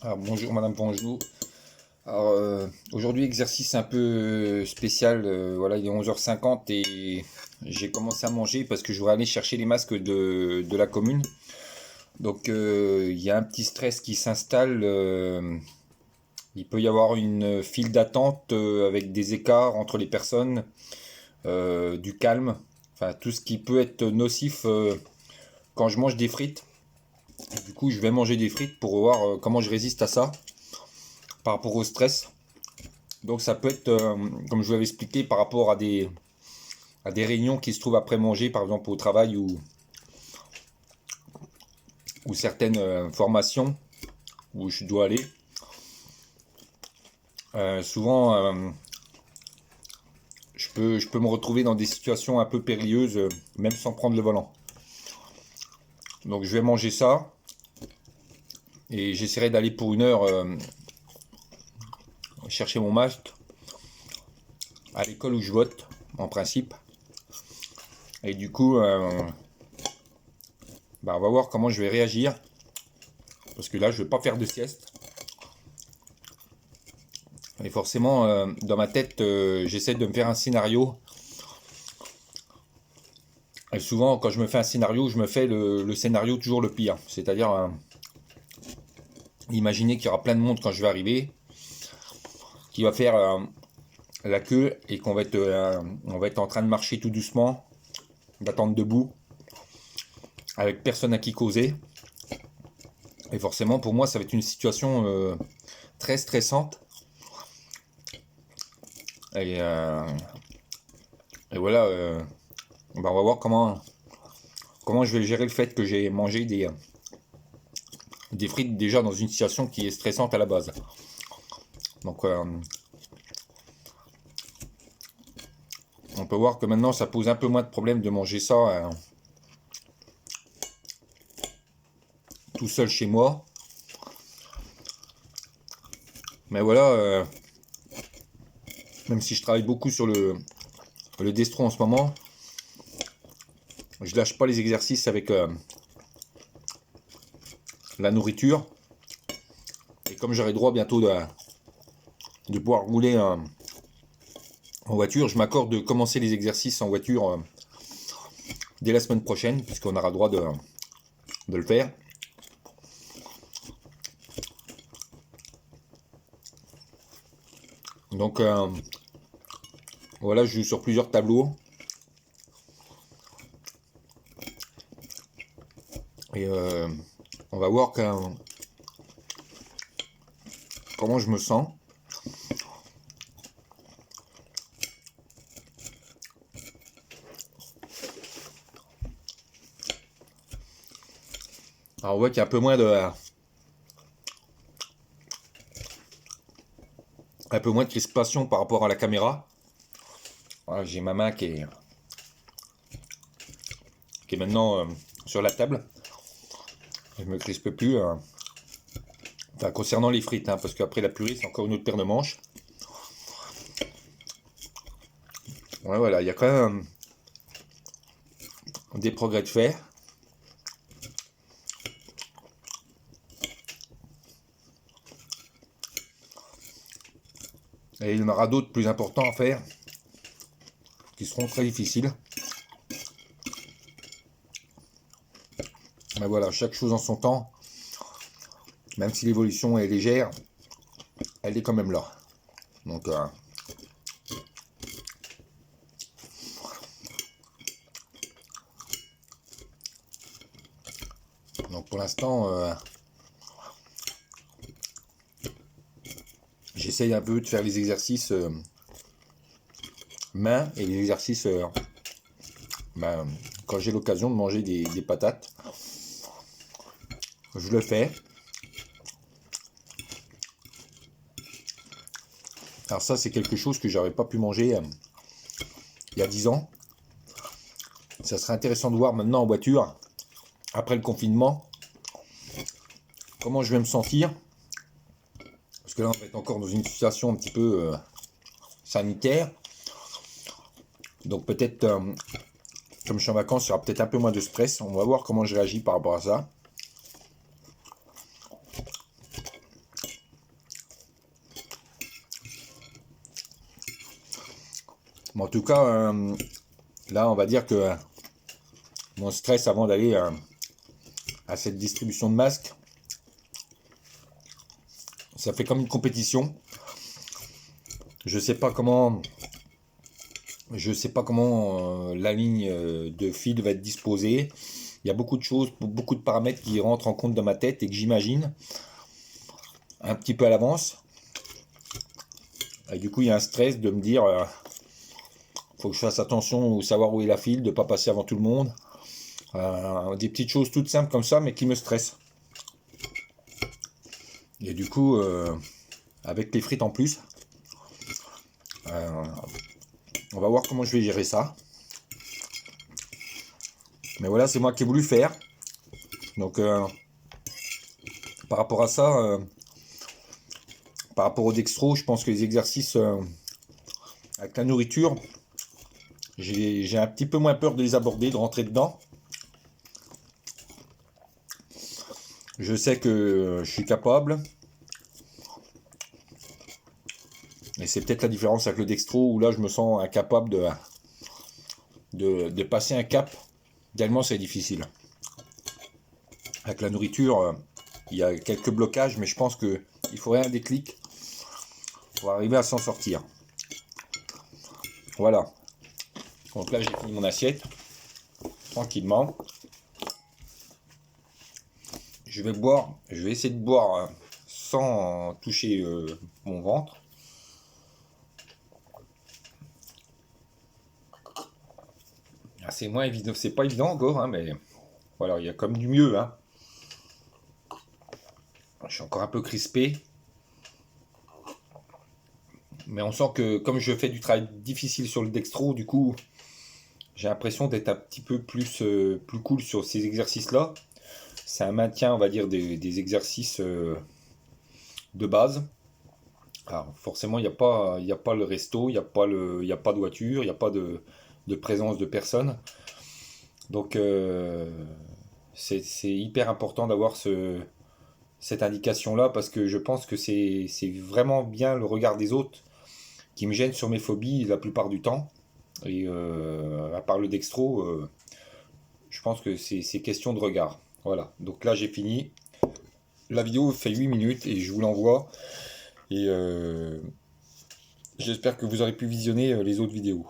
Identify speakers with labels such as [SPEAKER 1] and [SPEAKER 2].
[SPEAKER 1] Alors, bonjour Madame Bonjour. Alors, aujourd'hui exercice un peu spécial. Voilà, il est 11h50 et j'ai commencé à manger parce que je voudrais aller chercher les masques de la commune. Donc il y a un petit stress qui s'installe. Il peut y avoir une file d'attente avec des écarts entre les personnes, du calme, enfin tout ce qui peut être nocif quand je mange des frites. Du coup, je vais manger des frites pour voir comment je résiste à ça par rapport au stress. Donc ça peut être, comme je vous l'avais expliqué, par rapport à des réunions qui se trouvent après manger, par exemple au travail ou certaines formations où je dois aller. Souvent, je peux me retrouver dans des situations un peu périlleuses, même sans prendre le volant. Donc je vais manger ça et j'essaierai d'aller pour une heure chercher mon masque à l'école où je vote, en principe. Et du coup, on va voir comment je vais réagir. Parce que là, je ne vais pas faire de sieste. Et forcément, dans ma tête, j'essaie de me faire un scénario. Et souvent, quand je me fais un scénario, je me fais le scénario toujours le pire. C'est-à-dire, imaginer qu'il y aura plein de monde quand je vais arriver, qui va faire la queue et on va être en train de marcher tout doucement, d'attendre debout, avec personne à qui causer. Et forcément, pour moi, ça va être une situation très stressante. Et, euh, et voilà, on va voir comment je vais gérer le fait que j'ai mangé des frites déjà dans une situation qui est stressante à la base. Donc on peut voir que maintenant ça pose un peu moins de problème de manger ça tout seul chez moi. Mais voilà, même si je travaille beaucoup sur le destro en ce moment, je lâche pas les exercices avec la nourriture. Et comme j'aurai droit bientôt de pouvoir rouler en voiture, je m'accorde de commencer les exercices en voiture dès la semaine prochaine, puisqu'on aura droit de le faire. Donc voilà, je joue sur plusieurs tableaux. Et on va voir comment je me sens. Alors on voit qu'il y a un peu moins de crispation par rapport à la caméra. Voilà, j'ai ma main qui est maintenant sur la table. Je me crispe plus. Enfin, concernant les frites, hein, parce qu'après la purée, c'est encore une autre paire de manches. Ouais, voilà, il y a quand même des progrès de fait. Et il y en aura d'autres plus importants à faire, qui seront très difficiles. Mais voilà, chaque chose en son temps. Même si l'évolution est légère, elle est quand même là. Donc pour l'instant, j'essaye un peu de faire les exercices main et les exercices quand j'ai l'occasion de manger des patates. Je le fais. Alors ça, c'est quelque chose que j'aurais pas pu manger il y a 10 ans. Ça serait intéressant de voir maintenant en voiture, après le confinement, comment je vais me sentir. Parce que là, on va être encore dans une situation un petit peu sanitaire. Donc peut-être, comme je suis en vacances, il y aura peut-être un peu moins de stress. On va voir comment je réagis par rapport à ça. Mais en tout cas, là, on va dire que mon stress avant d'aller à cette distribution de masques, ça fait comme une compétition. Je sais pas comment, la ligne de fil va être disposée. Il y a beaucoup de choses, beaucoup de paramètres qui rentrent en compte dans ma tête et que j'imagine un petit peu à l'avance. Et du coup, il y a un stress de me dire, faut que je fasse attention, savoir où est la file, de ne pas passer avant tout le monde. Des petites choses toutes simples comme ça, mais qui me stressent. Et du coup, avec les frites en plus, on va voir comment je vais gérer ça. Mais voilà, c'est moi qui ai voulu faire. Donc, par rapport à ça, par rapport au dextro, je pense que les exercices avec la nourriture, j'ai un petit peu moins peur de les aborder, de rentrer dedans. Je sais que je suis capable. Et c'est peut-être la différence avec le dextro où là je me sens incapable de passer un cap. Tellement c'est difficile. Avec la nourriture, il y a quelques blocages, mais je pense qu'il faudrait un déclic pour arriver à s'en sortir. Voilà. Donc là j'ai fini mon assiette. Tranquillement. Je vais essayer de boire sans toucher mon ventre. Ah, c'est moins évident, c'est pas évident encore, hein, mais voilà, il y a comme du mieux. Hein. Je suis encore un peu crispé. Mais on sent que comme je fais du travail difficile sur le dextro, du coup, j'ai l'impression d'être un petit peu plus cool sur ces exercices-là. C'est un maintien, on va dire, des exercices de base. Alors, forcément, il n'y a pas le resto, il n'y a pas de voiture, il n'y a pas de présence de personnes. Donc, c'est hyper important d'avoir cette indication-là parce que je pense que c'est vraiment bien le regard des autres qui me gêne sur mes phobies la plupart du temps. Et à part le dextro, je pense que c'est question de regard. Voilà, donc là j'ai fini. La vidéo fait 8 minutes et je vous l'envoie. Et j'espère que vous aurez pu visionner les autres vidéos.